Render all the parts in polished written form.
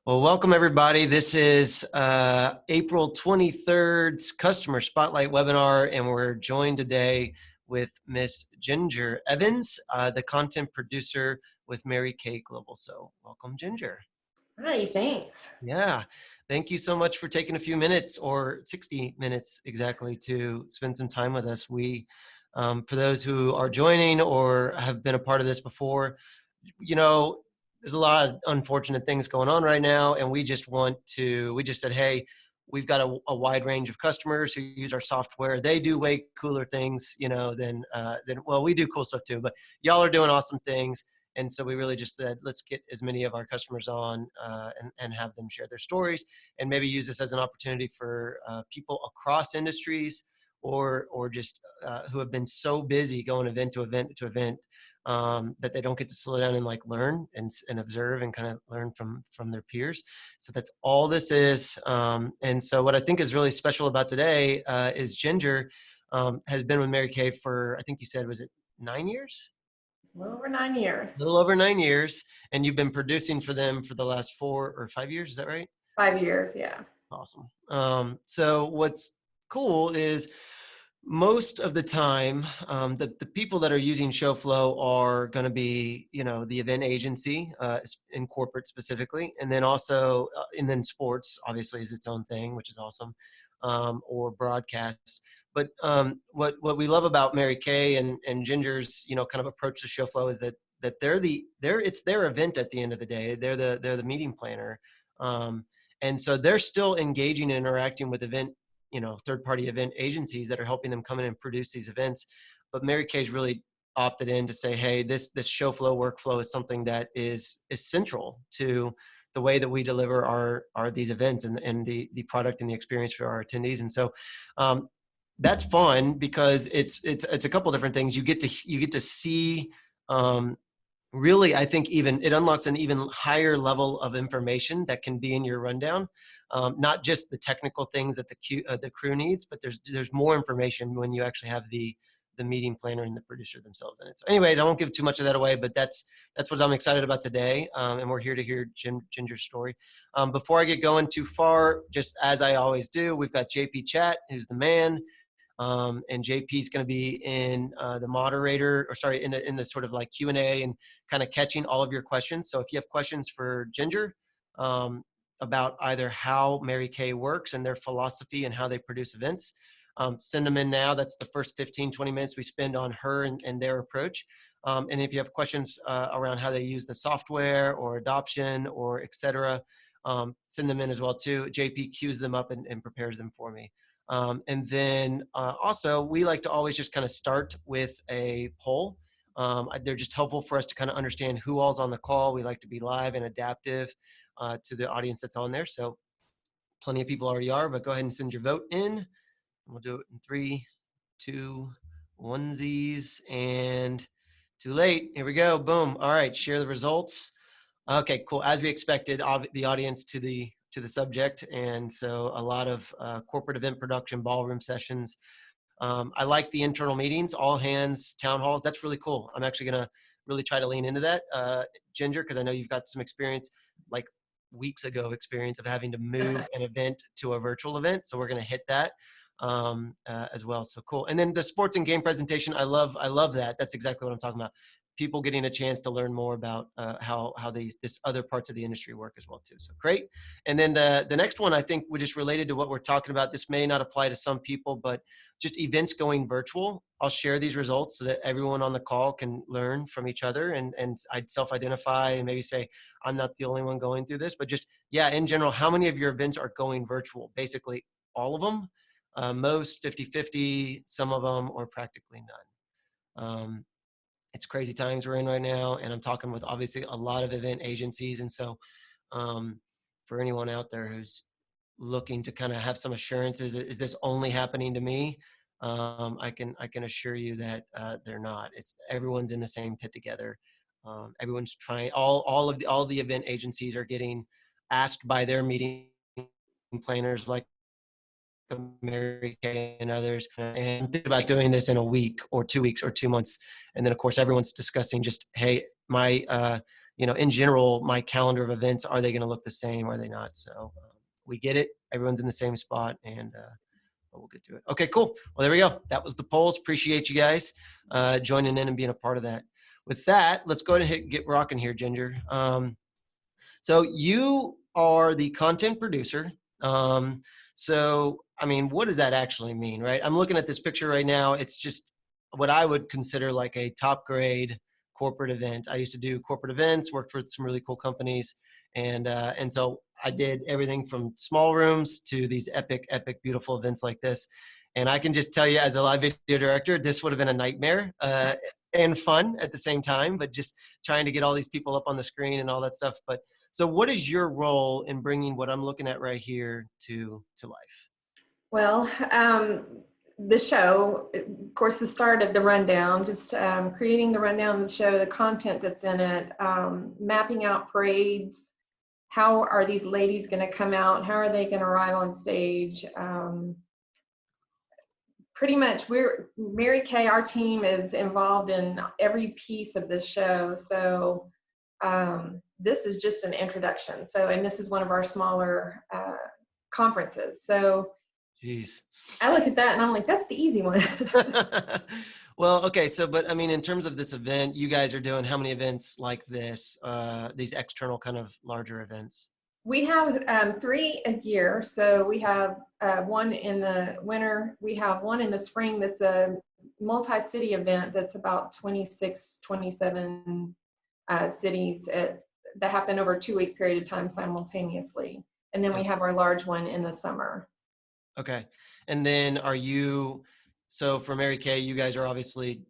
Well, welcome everybody. This is April 23rd's Customer Spotlight webinar, and we're joined today with Miss Ginger Evans, the content producer with Mary Kay Global. So welcome, Ginger. Hi, thanks. Yeah, thank you so much for taking a few minutes, or 60 minutes exactly, to spend some time with us. For those who are joining or have been a part of this before, there's a lot of unfortunate things going on right now, and we just said, hey, we've got a wide range of customers who use our software. They do way cooler things, than well, we do cool stuff too, but y'all are doing awesome things. And so we really just said, let's get as many of our customers on and have them share their stories, and maybe use this as an opportunity for people across industries or just who have been so busy going event to event to event that they don't get to slow down and learn and observe and kind of learn from their peers. So that's all this is. And so what I think is really special about today is Ginger has been with Mary Kay for, I think you said, was it 9 years? A little over 9 years. A little over 9 years, and you've been producing for them for the last 4 or 5 years. Is that right? 5 years, yeah. Awesome. So what's cool is most of the time, the people that are using Shoflo are going to be, the event agency in corporate specifically, and then also, and then sports obviously is its own thing, which is awesome, or broadcast. But what we love about Mary Kay and Ginger's, kind of approach to Shoflo is that it's their event at the end of the day. They're the meeting planner, and so they're still engaging and interacting with third-party event agencies that are helping them come in and produce these events. But Mary Kay's really opted in to say, hey, this Shoflo workflow is something that is central to the way that we deliver our these events and the product and the experience for our attendees. And so that's fun because it's a couple different things. You get to see really, I think even it unlocks an even higher level of information that can be in your rundown. Not just the technical things that the crew needs, but there's more information when you actually have the meeting planner and the producer themselves in it. So anyways, I won't give too much of that away, but that's what I'm excited about today. And we're here to hear Ginger's story. Before I get going too far, just as I always do, we've got JP Chat, who's the man. And JP is going to be in in the sort of like Q&A and kind of catching all of your questions. So if you have questions for Ginger about either how Mary Kay works and their philosophy and how they produce events, send them in now. That's the first 15-20 minutes we spend on her and their approach. And if you have questions around how they use the software or adoption or et cetera, send them in as well too. JP queues them up and prepares them for me. And then also, we like to always just kind of start with a poll. They're just helpful for us to kind of understand who all's on the call. We like to be live and adaptive to the audience that's on there. So plenty of people already are, but go ahead and send your vote in. We'll do it in 3, 2, 1sies, and too late. Here we go. Boom. All right. Share the results. Okay, cool. As we expected, the audience to the subject, and so a lot of corporate event production, ballroom sessions. I like the internal meetings, all hands, town halls. That's really cool. I'm actually going to really try to lean into that, Ginger, because I know you've got some experience, like weeks ago experience of having to move an event to a virtual event. So we're going to hit that as well. So cool. And then the sports and game presentation, I love that. That's exactly what I'm talking about. People getting a chance to learn more about how this other parts of the industry work as well too. So great. And then the next one, I think, which is related to what we're talking about. This may not apply to some people, but just events going virtual. I'll share these results so that everyone on the call can learn from each other and I'd self-identify and maybe say, I'm not the only one going through this, but just, yeah, in general, how many of your events are going virtual? Basically all of them, most 50-50, some of them, or practically none. It's crazy times we're in right now, and I'm talking with obviously a lot of event agencies. And so for anyone out there who's looking to kind of have some assurances, is this only happening to me? I can assure you that they're not. It's everyone's in the same pit together. Everyone's trying. All the event agencies are getting asked by their meeting planners, like Mary Kay and others, and think about doing this in a week or 2 weeks or 2 months. And then of course everyone's discussing just, hey, my in general, my calendar of events, are they going to look the same? Are they not? So we get it. Everyone's in the same spot, and but we'll get to it. Okay, cool. Well, there we go. That was the polls. Appreciate you guys joining in and being a part of that. With that, let's go ahead and get rocking here, Ginger. So you are the content producer. So, I mean, what does that actually mean, right? I'm looking at this picture right now. It's just what I would consider like a top grade corporate event. I used to do corporate events, worked for some really cool companies. And so I did everything from small rooms to these epic, beautiful events like this. And I can just tell you, as a live video director, this would have been a nightmare and fun at the same time, but just trying to get all these people up on the screen and all that stuff. But so what is your role in bringing what I'm looking at right here to life? Well, the show, of course, the start of the rundown, just creating the rundown of the show, the content that's in it, mapping out parades. How are these ladies going to come out? How are they going to arrive on stage? Pretty much, Mary Kay, our team is involved in every piece of this show. So this is just an introduction. So, and this is one of our smaller conferences. So Jeez. I look at that and I'm like, that's the easy one. Well, okay. So, but I mean, in terms of this event, you guys are doing how many events like this, these external kind of larger events? We have 3 a year. So we have one in the winter. We have one in the spring that's a multi-city event that's about 26, 27 cities that happen over a 2-week period of time simultaneously. And then we Yep. have our large one in the summer. Okay. And then so for Mary Kay, you guys are obviously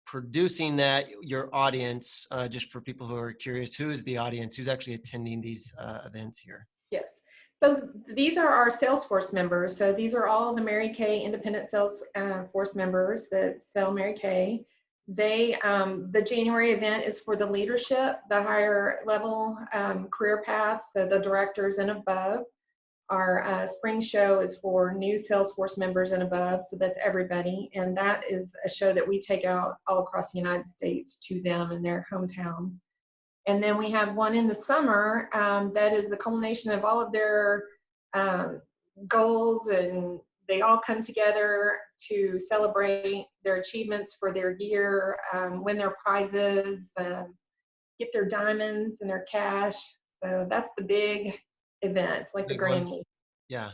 producing that. Your audience, just for people who are curious, who is the audience? Who's actually attending these events here? Yes. So these are our Salesforce members. So these are all the Mary Kay independent sales force members that sell Mary Kay. The January event is for the leadership, the higher level career paths, so the directors and above. Our spring show is for new Salesforce members and above, so that's everybody. And that is a show that we take out all across the United States to them in their hometowns. And then we have one in the summer that is the culmination of all of their goals, and they all come together to celebrate their achievements for their year, win their prizes, get their diamonds and their cash. So that's the big event. It's like the Big one. Grammy. Yeah.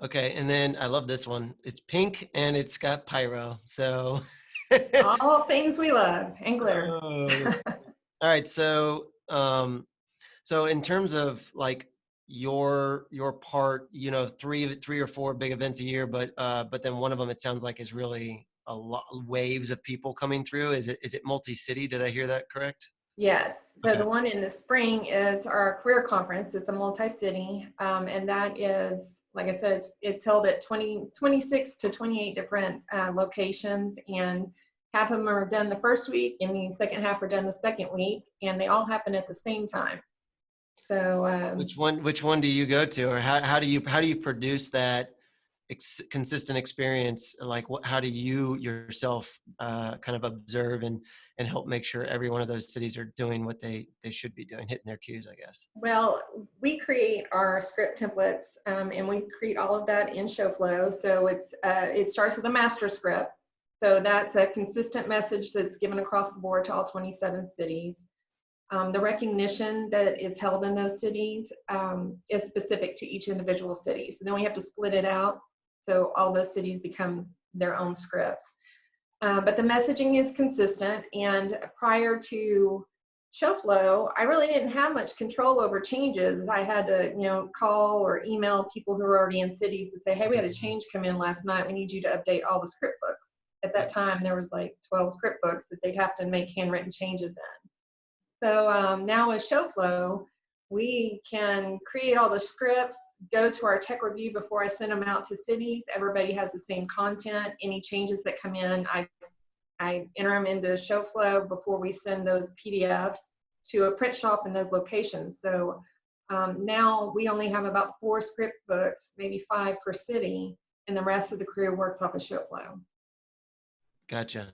Okay. And then I love this one. It's pink and it's got pyro. So All things we love and glitter. oh, all right. So in terms of like your part, three or four big events a year, but then one of them, it sounds like, is really a lot waves of people coming through. Is it multi-city? Did I hear that correct? Yes. So Okay. the one in the spring is our career conference. It's a multi-city, and that is, like I said, it's held at 26 to 28 different locations, and half of them are done the first week, and the second half are done the second week, and they all happen at the same time. So Which one do you go to, or how do you produce that consistent experience? Like, how do you yourself kind of observe and help make sure every one of those cities are doing what they should be doing, hitting their cues, I guess? Well, we create our script templates, and we create all of that in Shoflo. So it starts with a master script. So that's a consistent message that's given across the board to all 27 cities. The recognition that is held in those cities is specific to each individual city. So then we have to split it out, so all those cities become their own scripts. But the messaging is consistent, and prior to Shoflo, I really didn't have much control over changes. I had to, call or email people who were already in cities to say, hey, we had a change come in last night. We need you to update all the script books. At that time, there was like 12 script books that they'd have to make handwritten changes in. So now with Shoflo, we can create all the scripts, go to our tech review before I send them out to cities. Everybody has the same content. Any changes that come in, I enter them into Shoflo before we send those PDFs to a print shop in those locations. So now we only have about 4 script books, maybe 5 per city, and the rest of the crew works off of Shoflo. Gotcha.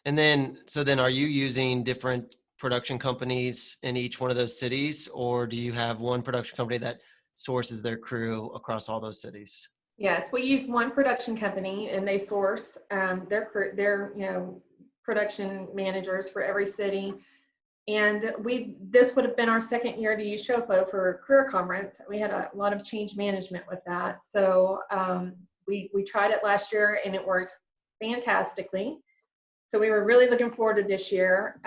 And then, so then are you using different production companies in each one of those cities, or do you have one production company that sources their crew across all those cities? Yes, we use one production company, and they source their production managers for every city. And this would have been our second year to use Shoflo for career conference. We had a lot of change management with that. So we tried it last year and it worked fantastically. So we were really looking forward to this year.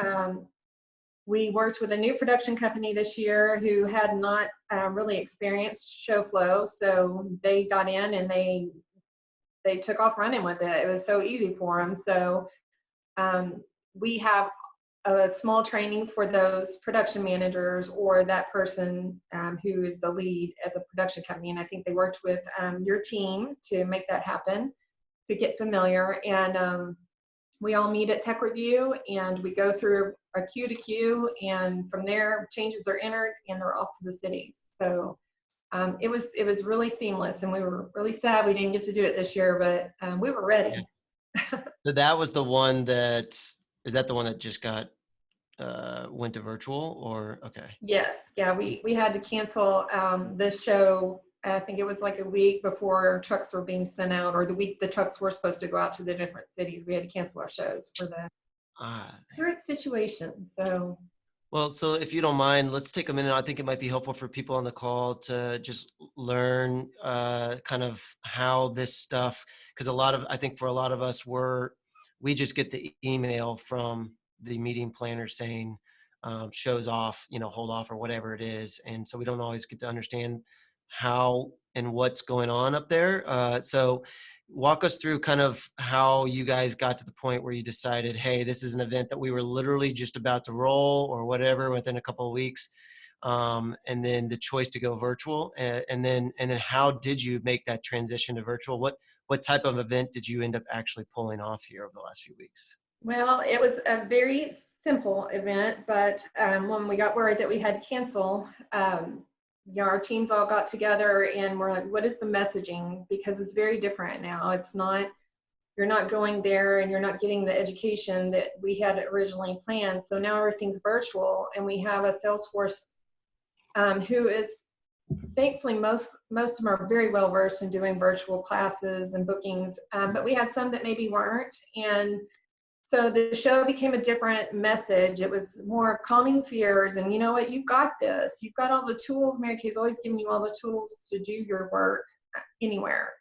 We worked with a new production company this year who had not really experienced Shoflo. So they got in and they took off running with it. It was so easy for them. So we have a small training for those production managers or that person who is the lead at the production company. And I think they worked with your team to make that happen, to get familiar. And we all meet at tech review and we go through a queue to queue. And from there, changes are entered and they're off to the cities. So it was really seamless, and we were really sad we didn't get to do it this year, but we were ready. So that was the one that, is that the one that just got went to virtual, or okay? Yes, yeah, we had to cancel this show. I think it was like a week before trucks were being sent out, or the week the trucks were supposed to go out to the different cities. We had to cancel our shows for the Ah, current situation. So well, so if you don't mind, let's take a minute. I think it might be helpful for people on the call to just learn kind of how this stuff, because I think for a lot of us, we just get the email from the meeting planner saying shows off, hold off or whatever it is. And so we don't always get to understand how and what's going on up there. So walk us through kind of how you guys got to the point where you decided, hey, this is an event that we were literally just about to roll or whatever within a couple of weeks, and then the choice to go virtual, and then how did you make that transition to virtual? What type of event did you end up actually pulling off here over the last few weeks? well, it was a very simple event, but when we got worried that we had to cancel, our teams all got together and we're like, what is the messaging? Because it's very different now. It's not, you're not going there and you're not getting the education that we had originally planned. So now everything's virtual, and we have a Salesforce who is, thankfully, most of them are very well versed in doing virtual classes and bookings, but we had some that maybe weren't. And so the show became a different message. It was more calming fears, and you know what, you've got this. You've got all the tools. Mary Kay's always giving you all the tools to do your work anywhere.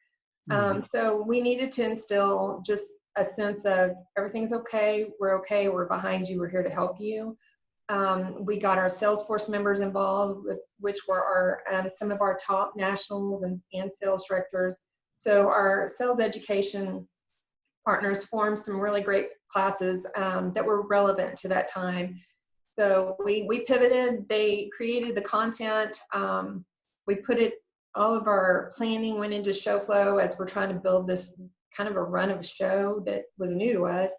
Mhm. So we needed to instill just a sense of everything's okay, we're behind you, we're here to help you. We got our Salesforce members involved, which were some of our top nationals and sales directors. So our sales education partners formed some really great classes that were relevant to that time. So we pivoted. They created the content. We put it, all of our planning went into Shoflo as we're trying to build this kind of a run of a show that was new to us.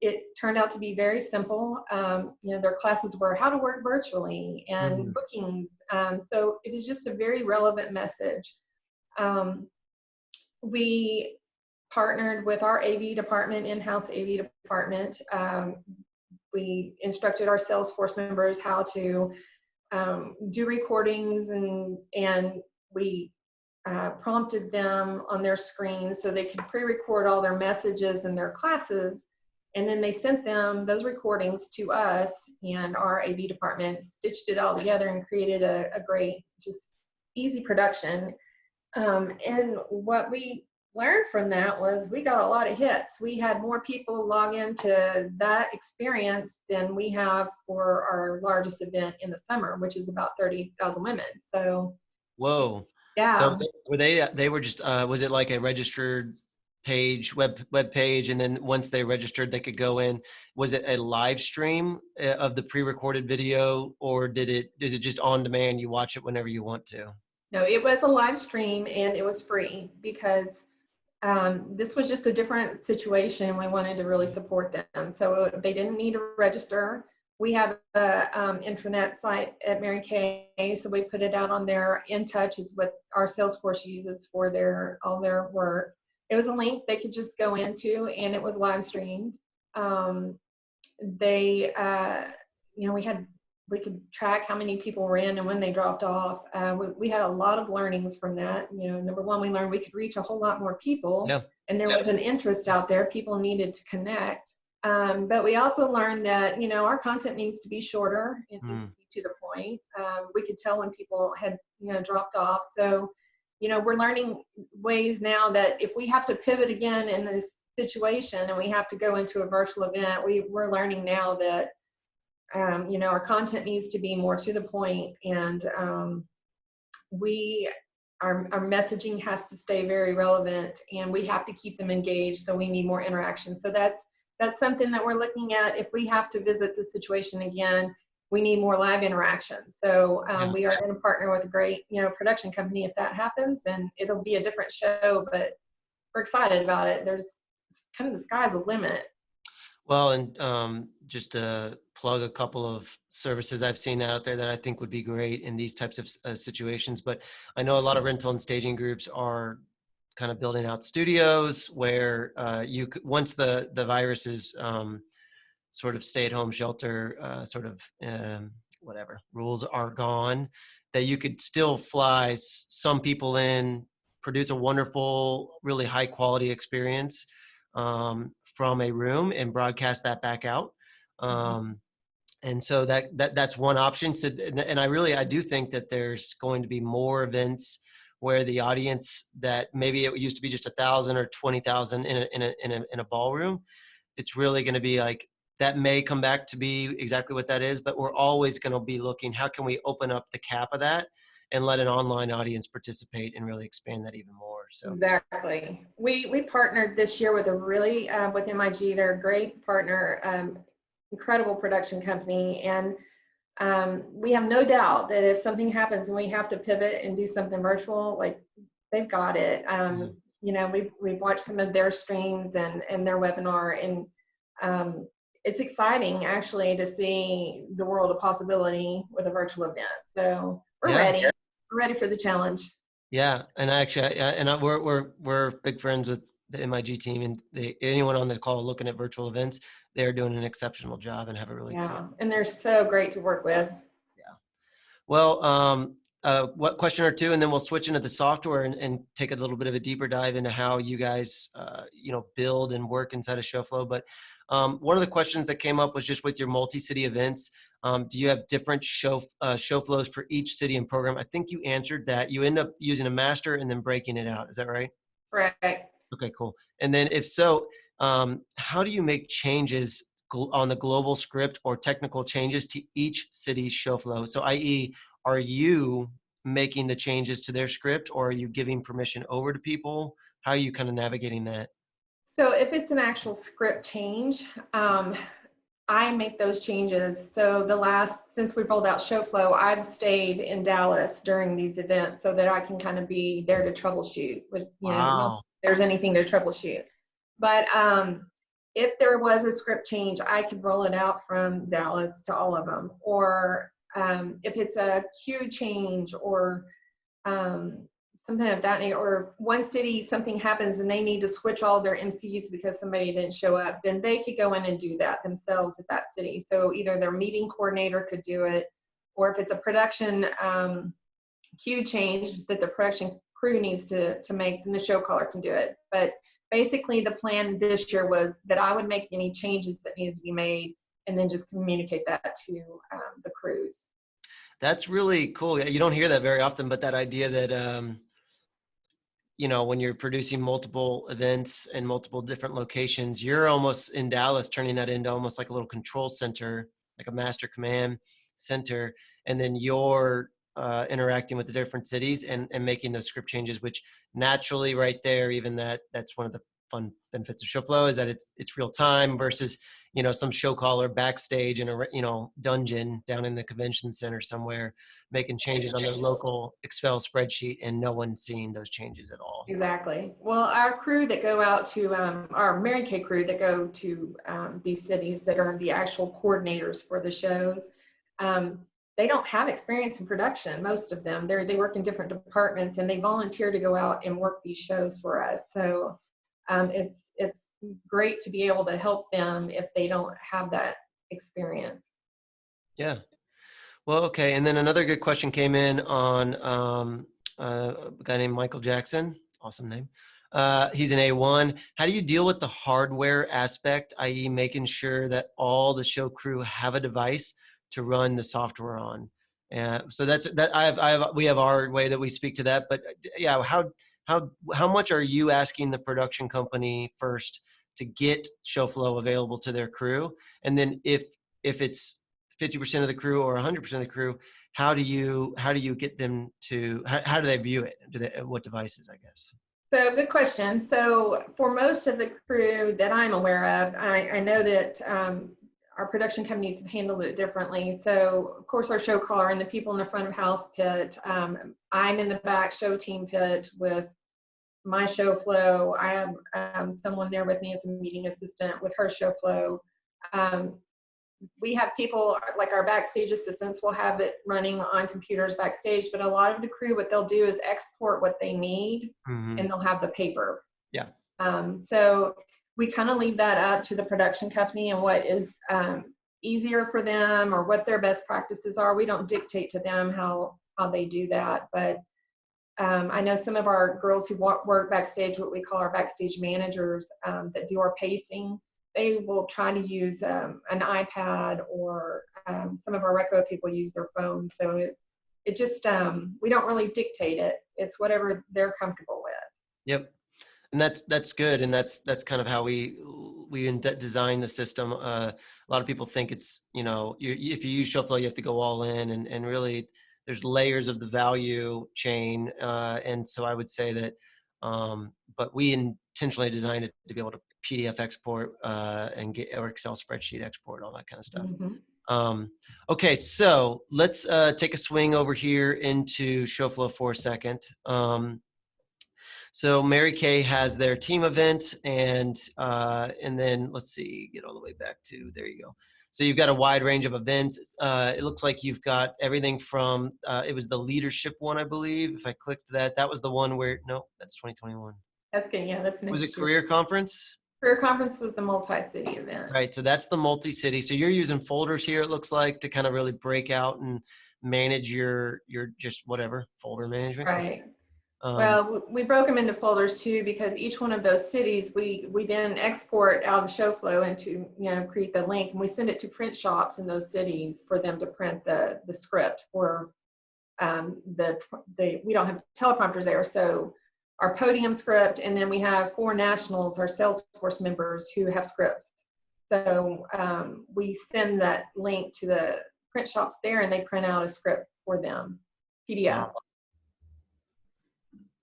It turned out to be very simple. Their classes were how to work virtually and Mhm. bookings. So it was just a very relevant message. We partnered with our AV department, in-house AV department. We instructed our Salesforce members how to do recordings, and we prompted them on their screen so they could pre-record all their messages in their classes, and then they sent them those recordings to us, and our AV department stitched it all together and created a great, just easy production. And what we learned from that was we got a lot of hits. We had more people log into that experience than we have for our largest event in the summer, which is about 30,000 women. So Whoa. So yeah, they were just was it like a registered page, web page, and then once they registered they could go in? Was it a live stream of the pre-recorded video, or is it just on demand, you watch it whenever you want to? no, it was a live stream and it was free because this was just a different situation. We wanted to really support them. So they didn't need to register. We have a intranet site at Mary Kay, so we put it out on there. In Touch is what our Salesforce uses for all their work. It was a link they could just go into, and it was live streamed. they, we could track how many people were in and when they dropped off. We had a lot of learnings from that. Number one, we learned we could reach a whole lot more people, Yeah. and there was an interest out there. People needed to connect. But we also learned that, our content needs to be shorter. It needs to Mm. be to the point. We could tell when people had, dropped off. So, we're learning ways now that if we have to pivot again in this situation and we have to go into a virtual event, we're learning now that, our content needs to be more to the point, and our messaging has to stay very relevant, and we have to keep them engaged. So we need more interaction. So that's something that we're looking at. If we have to visit the situation again, we need more live interaction. So Yeah. we are going to partner with a great, production company if that happens, and it'll be a different show, but we're excited about it. There's kind of the sky's the limit. Well, and just to plug a couple of services I've seen out there that I think would be great in these types of situations. But I know a lot of rental and staging groups are kind of building out studios where you could, once the virus is sort of stay-at-home shelter whatever rules are gone, that you could still fly some people in, produce a wonderful, really high quality experience from a room and broadcast that back out. And so that's one option. So, and I do think that there's going to be more events where the audience that maybe it used to be just 1,000 or 20,000 in a ballroom, it's really going to be like, that may come back to be exactly what that is, but we're always going to be looking, how can we open up the cap of that and let an online audience participate and really expand that even more. So Exactly. We partnered this year with a really with MIG. They're a great partner, incredible production company, and we have no doubt that if something happens and we have to pivot and do something virtual, like, they've got it. We've watched some of their streams and their webinar, and it's exciting actually to see the world of possibility with a virtual event. So we're yeah. ready. We're ready for the challenge. Yeah, and actually, we're big friends with the MIG team, and anyone on the call looking at virtual events, they're doing an exceptional job and have a really great. Yeah, and they're so great to work with. Yeah. Well, what question or two, and then we'll switch into the software and take a little bit of a deeper dive into how you guys, build and work inside of Showflow. But one of the questions that came up was just with your multi-city events. Do you have different show flows for each city and program? I think you answered that. You end up using a master and then breaking it out. Is that right? Right. Okay, cool. And then if so, how do you make changes on the global script or technical changes to each city's show flow? So i.e., are you making the changes to their script, or are you giving permission over to people? How are you kind of navigating that? So if it's an actual script change, I make those changes. So since we rolled out Showflow, I've stayed in Dallas during these events so that I can kind of be there to troubleshoot with, if Wow. there's anything to troubleshoot. But if there was a script change, I could roll it out from Dallas to all of them. Or if it's a queue change or something of that nature, or one city, something happens and they need to switch all their MCs because somebody didn't show up, then they could go in and do that themselves at that city. So either their meeting coordinator could do it, or if it's a production queue change that the production crew needs to make, then the show caller can do it. But basically the plan this year was that I would make any changes that needed to be made and then just communicate that to the crews. That's really cool. You don't hear that very often, but that idea that, when you're producing multiple events in multiple different locations, you're almost in Dallas turning that into almost like a little control center, like a master command center. And then you're interacting with the different cities and making those script changes, which naturally right there, even that's one of the fun benefits of Showflow is that it's real time versus, some show caller backstage in a, dungeon down in the convention center somewhere, making changes on their local Excel spreadsheet and no one seeing those changes at all. Exactly. Well, our crew that go out to, our Mary Kay crew that go to these cities that are the actual coordinators for the shows, they don't have experience in production, most of them. They work in different departments and they volunteer to go out and work these shows for us. So it's great to be able to help them if they don't have that experience. Yeah. Well, okay. And then another good question came in on a guy named Michael Jackson. Awesome name. He's an A1. How do you deal with the hardware aspect, i.e., making sure that all the show crew have a device to run the software on? So that's that. We have our way that we speak to that. But yeah, how much are you asking the production company first to get Showflow available to their crew, and then if it's 50% of the crew or 100% of the crew, how do you get them to how do they view it? Do they what devices, I guess? So good question. So for most of the crew that I'm aware of, I know that our production companies have handled it differently. So of course our show caller and the people in the front of house pit, I'm in the back show team pit with my show flow. I have someone there with me as a meeting assistant with her show flow. Um, we have people like our backstage assistants will have it running on computers backstage, but a lot of the crew, what they'll do is export what they need Mm-hmm. and they'll have the paper. Yeah. So we kind of leave that up to the production company and what is easier for them or what their best practices are. We don't dictate to them how they do that, but I know some of our girls who work backstage, what we call our backstage managers that do our pacing, they will try to use an iPad, or some of our reco people use their phone. So it just, we don't really dictate it. It's whatever they're comfortable with. Yep. And that's good, and that's kind of how we design the system. A lot of people think it's, if you use Shoflo, you have to go all in, and really there's layers of the value chain, and so I would say that, but we intentionally designed it to be able to PDF export and get, or Excel spreadsheet export, all that kind of stuff. Mm-hmm. Okay, so let's take a swing over here into Shoflo for a second. So Mary Kay has their team event, and then let's see, get all the way back to there. You go. So you've got a wide range of events. It looks like you've got everything from it was the leadership one, I believe. If I clicked that, that was the one where no, that's 2021. That's good. Yeah, that's Was it next year. career conference? Career conference was the multi-city event. Right. So that's the multi-city. So you're using folders here, it looks like, to kind of really break out and manage your just whatever folder management. Right. Um, Well, we broke them into folders too, because each one of those cities, we then export out of Showflow into, create the link, and we send it to print shops in those cities for them to print the script for we don't have teleprompters there. So our podium script, and then we have 4 nationals, our Salesforce members who have scripts. So we send that link to the print shops there, and they print out a script for them, PDF. wow.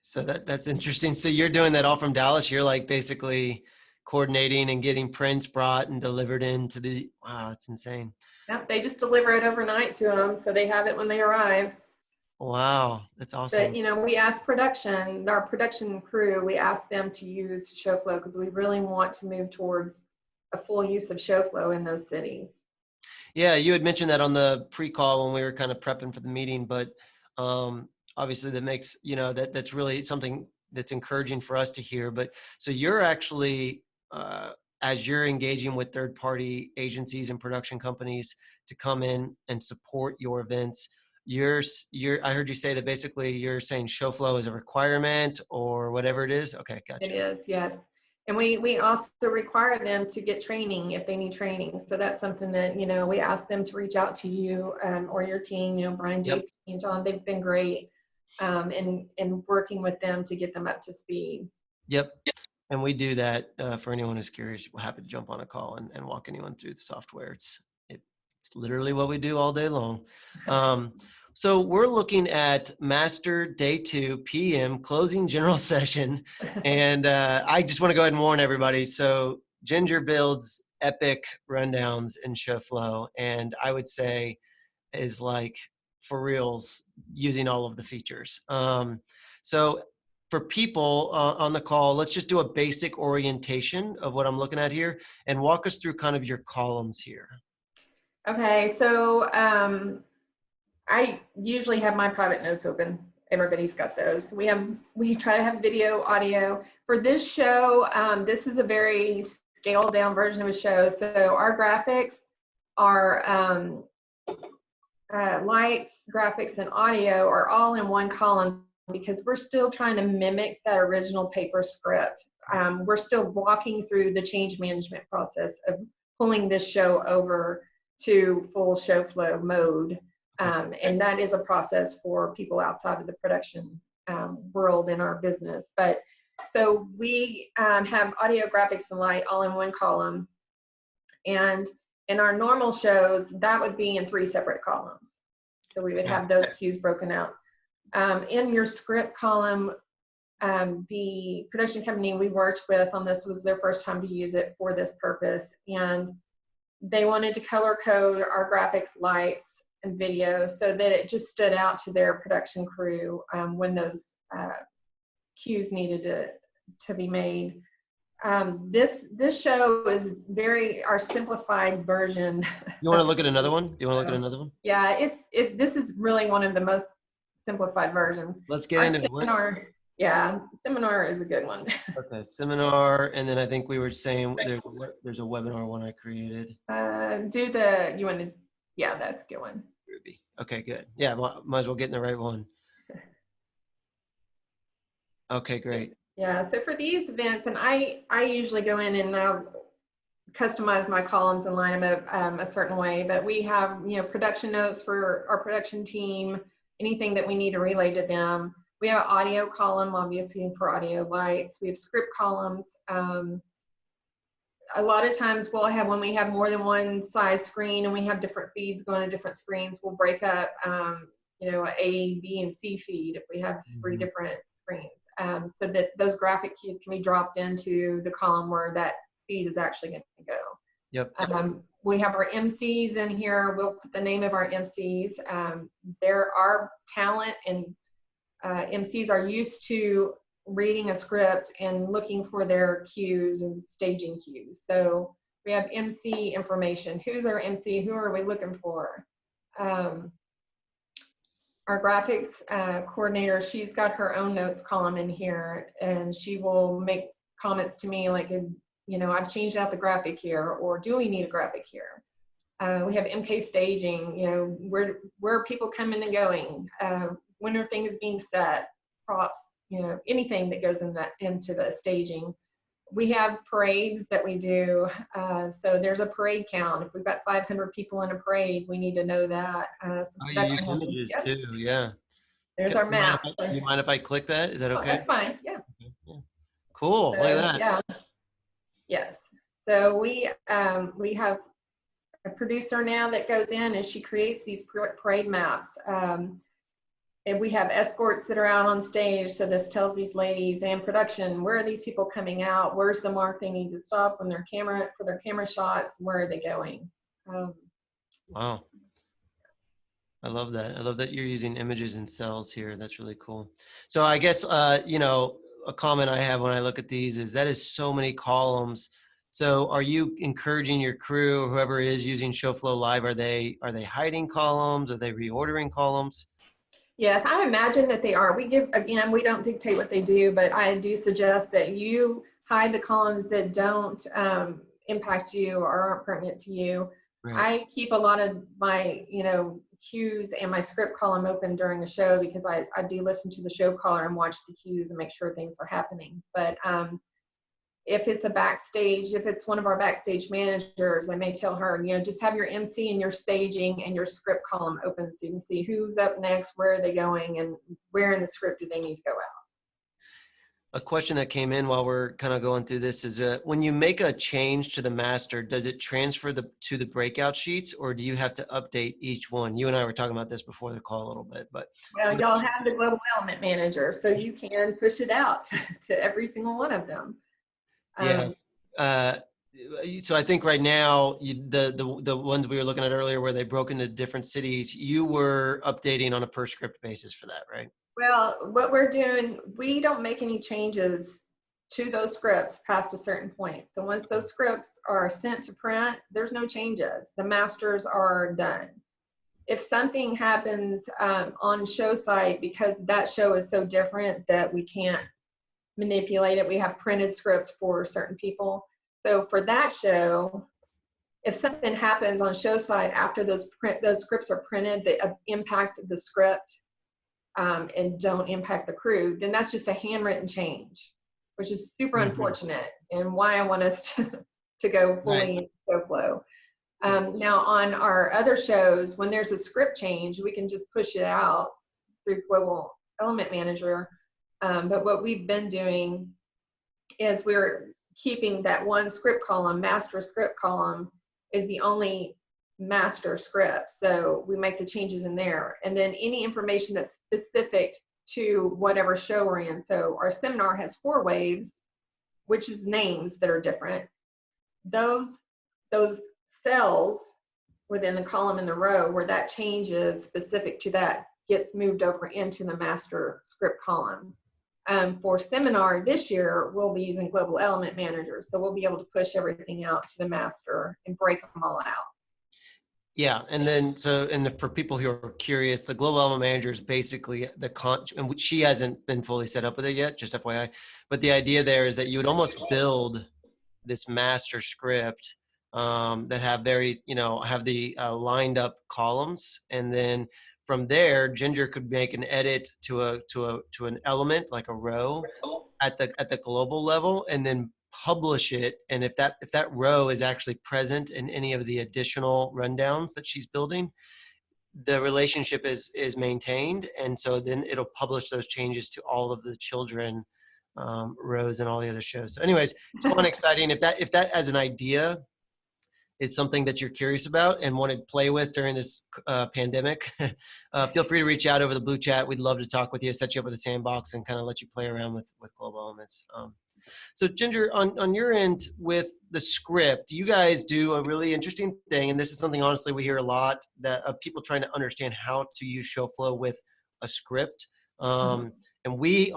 So that's interesting. So you're doing that all from Dallas. You're like basically coordinating and getting prints brought and delivered into the, wow, that's insane. Yep, they just deliver it overnight to them, so they have it when they arrive. Wow, that's But, awesome. we ask our production crew, we ask them to use Showflow because we really want to move towards a full use of Showflow in those cities. Yeah, you had mentioned that on the pre-call when we were kind of prepping for the meeting, but obviously that makes, that's really something that's encouraging for us to hear. But so you're actually, as you're engaging with third-party agencies and production companies to come in and support your events, I heard you say that basically you're saying Showflow is a requirement or whatever it is. Okay, It gotcha. is, yes. And we also require them to get training if they need training. So that's something that, we ask them to reach out to you or your team, Brian, Yep. JP, and John. They've been great in working with them to get them up to speed. Yep. And we do that for anyone who's curious. We're happy to jump on a call and walk anyone through the software. It's literally what we do all day long. So we're looking at Master Day 2 PM closing general session. And I just want to go ahead and warn everybody. So Ginger builds epic rundowns in Showflow, and I would say is like for reals using all of the features. So for people on the call, let's just do a basic orientation of what I'm looking at here and walk us through kind of your columns here. Okay, so I usually have my private notes open. Everybody's got those. We try to have video, audio. For this show, this is a very scaled down version of a show. So our graphics our lights, graphics, and audio are all in one column because we're still trying to mimic that original paper script. We're still walking through the change management process of pulling this show over to full show flow mode. And that is a process for people outside of the production world in our business. But so we have audio, graphics, and light all in one column. And in our normal shows, that would be in 3 separate columns. So we would have those cues broken out. In your script column, the production company we worked with on this was their first time to use it for this purpose. And they wanted to color code our graphics, lights, and video so that it just stood out to their production crew when those cues needed to be made. This show is our simplified version. You want to look at another one? Do you want to look at another one? Yeah, this is really one of the most simplified versions. Let's get into Seminar. Yeah, Seminar is a good one. Okay, Seminar, and then I think we were saying there's a webinar one I created. Yeah, that's a good one. Ruby. Okay, good. Yeah, might as well get in the right one. Okay, great. Yeah, so for these events, and I usually go in and I'll customize my columns and line them up a certain way, but we have, production notes for our production team, anything that we need to relay to them. We have an audio column, obviously, for audio lights. We have script columns. A lot of times when we have more than one size screen and we have different feeds going to different screens, we'll break up, A, B, and C feed if we have 3 different screens. So that those graphic cues can be dropped into the column where that feed is actually going to go. Yep. We have our MCs in here. We'll put the name of our MCs. There are talent, and MCs are used to reading a script and looking for their cues and staging cues. So we have MC information. Who's our MC? Who are we looking for? Our graphics coordinator, she's got her own notes column in here, and she will make comments to me like, I've changed out the graphic here, or do we need a graphic here? We have MK staging, where are people coming and going? When are things being set? Props, anything that goes into the staging. We have parades that we do. So there's a parade count. If we've got 500 people in a parade, we need to know that. You use images too, yeah. There's our map. Do you mind if I click that? Is that okay? Oh, that's fine, yeah. Yeah. Cool, look at that. Yeah, yes. So we have a producer now that goes in and she creates these parade maps. And we have escorts that are out on stage. So this tells these ladies and production, where are these people coming out? Where's the mark they need to stop when for their camera shots? Where are they going? Wow. I love that. I love that you're using images and cells here. That's really cool. So I guess, a comment I have when I look at these is that is so many columns. So are you encouraging your crew or whoever is using Shoflo Live? Are they hiding columns? Are they reordering columns? Yes, I imagine that they are. We don't dictate what they do, but I do suggest that you hide the columns that don't impact you or aren't pertinent to you. Right. I keep a lot of my, cues and my script column open during the show because I do listen to the show caller and watch the cues and make sure things are happening. But if it's if it's one of our backstage managers, I may tell her, just have your MC and your staging and your script column open so you can see who's up next, where are they going, and where in the script do they need to go out. A question that came in while we're kind of going through this is when you make a change to the master, does it transfer to the breakout sheets, or do you have to update each one? You and I were talking about this before the call a little bit, but. Well, y'all have the global element manager, so you can push it out to every single one of them. Yes. So I think right now, the ones we were looking at earlier where they broke into different cities, you were updating on a per script basis for that, right? Well, what we're doing, we don't make any changes to those scripts past a certain point. So once those scripts are sent to print, there's no changes. The masters are done. If something happens on show site, because that show is so different that we can't manipulate it, we have printed scripts for certain people. So for that show, if something happens on show side after those scripts are printed that impact the script, and don't impact the crew, then that's just a handwritten change, which is super Hmm. unfortunate, and why I want us to go Right. fully Shoflo. Yeah. Now on our other shows, when there's a script change, we can just push it out through Global Element Manager. But what we've been doing is we're keeping that one script column, master script column, is the only master script. So we make the changes in there. And then any information that's specific to whatever show we're in. So our seminar has 4 waves, which is names that are different. Those cells within the column in the row where that change is specific to that gets moved over into the master script column. For seminar this year, we'll be using Global Element Manager. So we'll be able to push everything out to the master and break them all out. Yeah, and then and for people who are curious, the global element manager is basically and she hasn't been fully set up with it yet, just FYI. But the idea there is that you would almost build this master script that have have the lined up columns, and then from there, Ginger could make an edit to an element like a row at the global level, and then publish it. And if that row is actually present in any of the additional rundowns that she's building, the relationship is maintained, and so then it'll publish those changes to all of the children rows and all the other shows. So anyways, it's fun, exciting. If that as an idea is something that you're curious about and want to play with during this pandemic, feel free to reach out over the blue chat. We'd love to talk with you, set you up with a sandbox, and kind of let you play around with global elements. So Ginger, on your end with the script, you guys do a really interesting thing, and this is something honestly we hear a lot, that of people trying to understand how to use Showflow with a script. Mhm. And we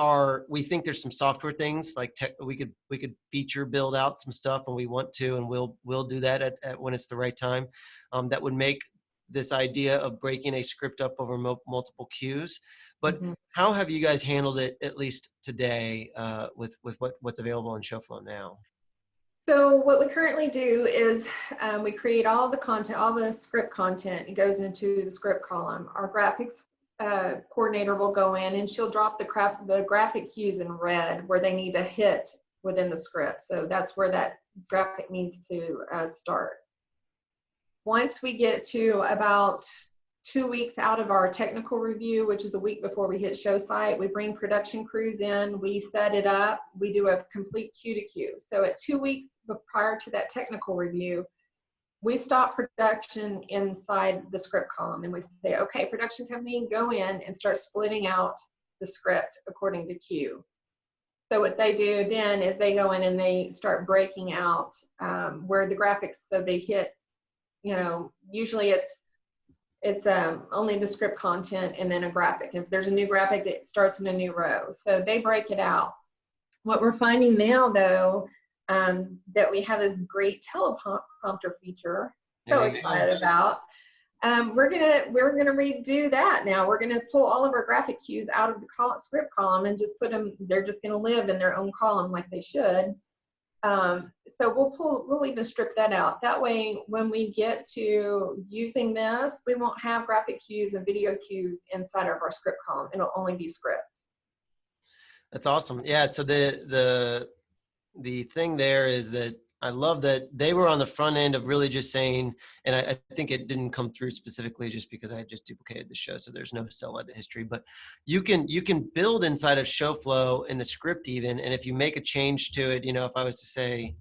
think there's some software things like we could feature build out some stuff when we want to, and we'll do that at when it's the right time. That would make this idea of breaking a script up over multiple queues. But Mhm. how have you guys handled it, at least today, with what's available in Showflow now? So what we currently do is we create all the content, all the script content. It goes into the script column. Our graphics coordinator will go in and she'll drop the graphic cues in red where they need to hit within the script. So that's where that graphic needs to start. Once we get to about 2 weeks out of our technical review, which is a week before we hit show site, we bring production crews in, we set it up, we do a complete queue to queue. So at 2 weeks prior to that technical review, we stop production inside the script column and we say, okay, production company, go in and start splitting out the script according to queue. So what they do then is they go in and they start breaking out where the graphics, so they hit, usually it's only the script content and then a graphic. If there's a new graphic, it starts in a new row. So they break it out. What we're finding now, though, that we have this great teleprompter feature, so There you go. excited about. We're gonna redo that now. We're gonna pull all of our graphic cues out of the script column and just put them. They're just gonna live in their own column like they should. So we'll even strip that out. That way, when we get to using this, we won't have graphic cues and video cues inside of our script column. It'll only be script. That's awesome. Yeah. So the thing there is that I love that they were on the front end of really just saying, and I think it didn't come through specifically just because I just duplicated the show, so there's no cell edit history. But you can build inside of Showflow in the script even, and if you make a change to it, if I was to say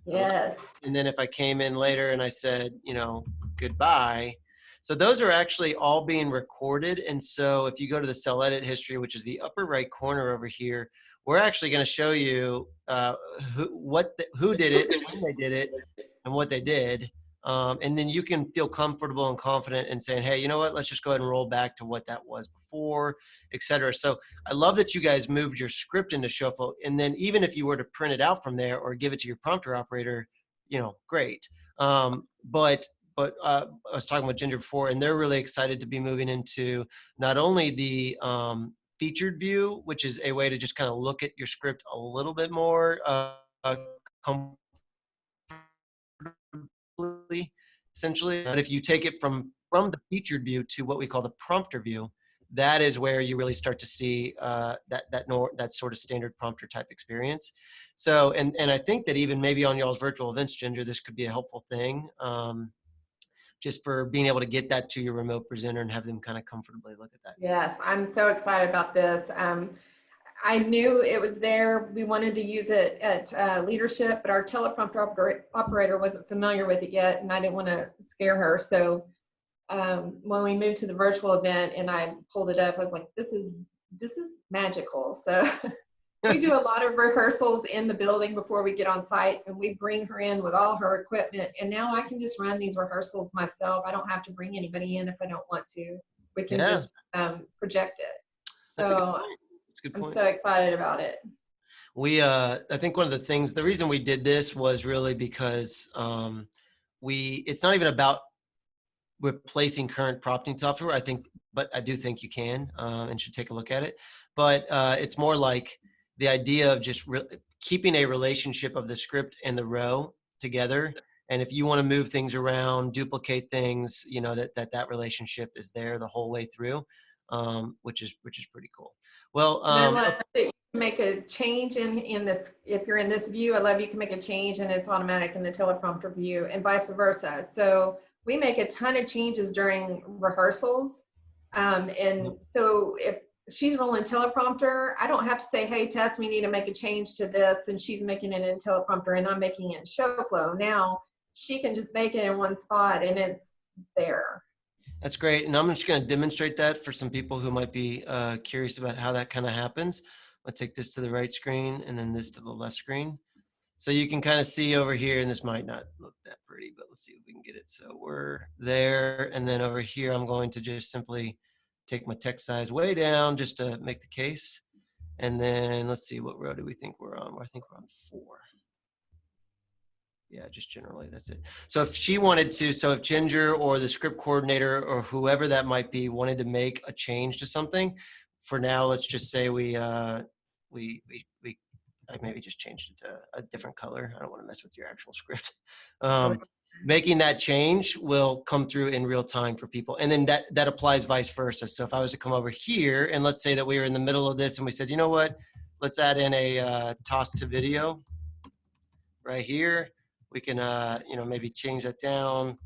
hello, Yes. and then if I came in later and I said, goodbye. So those are actually all being recorded. And so if you go to the cell edit history, which is the upper right corner over here, we're actually going to show you who did it, when they did it, and what they did. And then you can feel comfortable and confident in saying, hey, you know what, let's just go ahead and roll back to what that was before, et cetera. So I love that you guys moved your script into Shuffle. And then even if you were to print it out from there or give it to your prompter operator, great. But I was talking with Ginger before, and they're really excited to be moving into not only the featured view, which is a way to just kind of look at your script a little bit more comfortably, essentially. But if you take it from the featured view to what we call the prompter view, that is where you really start to see that sort of standard prompter type experience. So, and I think that even maybe on y'all's virtual events, Ginger, this could be a helpful thing, just for being able to get that to your remote presenter and have them kind of comfortably look at that. Yes, I'm so excited about this. I knew it was there. We wanted to use it at leadership, but our teleprompter operator wasn't familiar with it yet, and I didn't want to scare her. So when we moved to the virtual event and I pulled it up, I was like, this is magical. So we do a lot of rehearsals in the building before we get on site, and we bring her in with all her equipment. And now I can just run these rehearsals myself. I don't have to bring anybody in if I don't want to. We can Yeah, just project it. that's a good So point. That's a good I'm point. so excited about it. I think one of the things, the reason we did this was really because it's not even about replacing current prompting software. I think, but I do think you can and should take a look at it. But it's more like the idea of just keeping a relationship of the script and the row together. And if you want to move things around, duplicate things, you know, that relationship is there the whole way through, which is pretty cool. Well, And I love that you can make a change in this. If you're in this view, I love you can make a change and it's automatic in the teleprompter view, and vice versa. So we make a ton of changes during rehearsals. And so if she's rolling teleprompter, I don't have to say, hey, Tess, we need to make a change to this. And she's making it in teleprompter and I'm making it in Shoflo. Now she can just make it in one spot and it's there. That's great. And I'm just going to demonstrate that for some people who might be curious about how that kind of happens. I'll take this to the right screen and then this to the left screen. So you can kind of see over here, and this might not look that pretty, but let's see if we can get it. So we're there. And then over here, I'm going to just simply take my text size way down just to make the case. And then let's see, what row do we think we're on? I think we're on 4. Yeah, just generally, that's it. So if she wanted to, so if Ginger or the script coordinator or whoever that might be wanted to make a change to something, for now, let's just say I maybe just changed it to a different color. I don't want to mess with your actual script. Making that change will come through in real time for people. And then that applies vice versa. So if I was to come over here and let's say that we were in the middle of this and we said, you know what, let's add in a toss to video right here. We can, maybe change that down,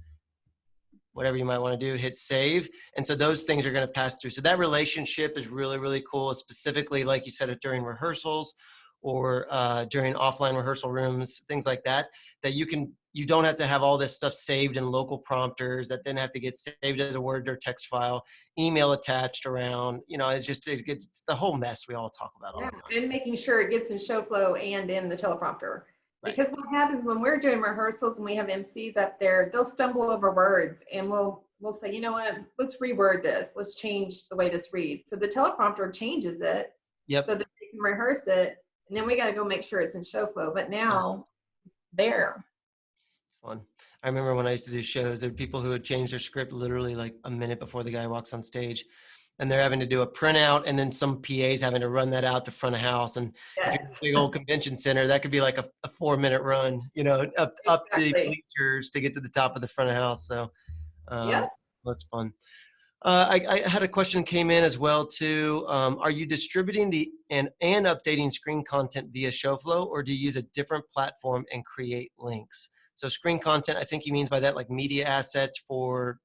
whatever you might want to do, hit save. And so those things are going to pass through. So that relationship is really, really cool, specifically, like you said, during rehearsals or during offline rehearsal rooms, things like that, that you don't have to have all this stuff saved in local prompters that then have to get saved as a Word or text file, email attached around, it's the whole mess we all talk about all the time. And making sure it gets in Shoflo and in the teleprompter. Right. Because what happens when we're doing rehearsals and we have MCs up there, they'll stumble over words and we'll say, you know what, let's reword this. Let's change the way this reads. So the teleprompter changes it so that they can rehearse it. And then we got to go make sure it's in Shoflo. But now it's there. It's fun. I remember when I used to do shows, there were people who would change their script literally like a minute before the guy walks on stage. And they're having to do a printout, and then some PA's having to run that out to front of house. And if you're in a big old convention center, that could be like a 4-minute run, up the bleachers to get to the top of the front of house. So that's fun. I had a question came in as well too. Are you distributing and updating screen content via Shoflo, or do you use a different platform and create links? So screen content, I think he means by that like media assets for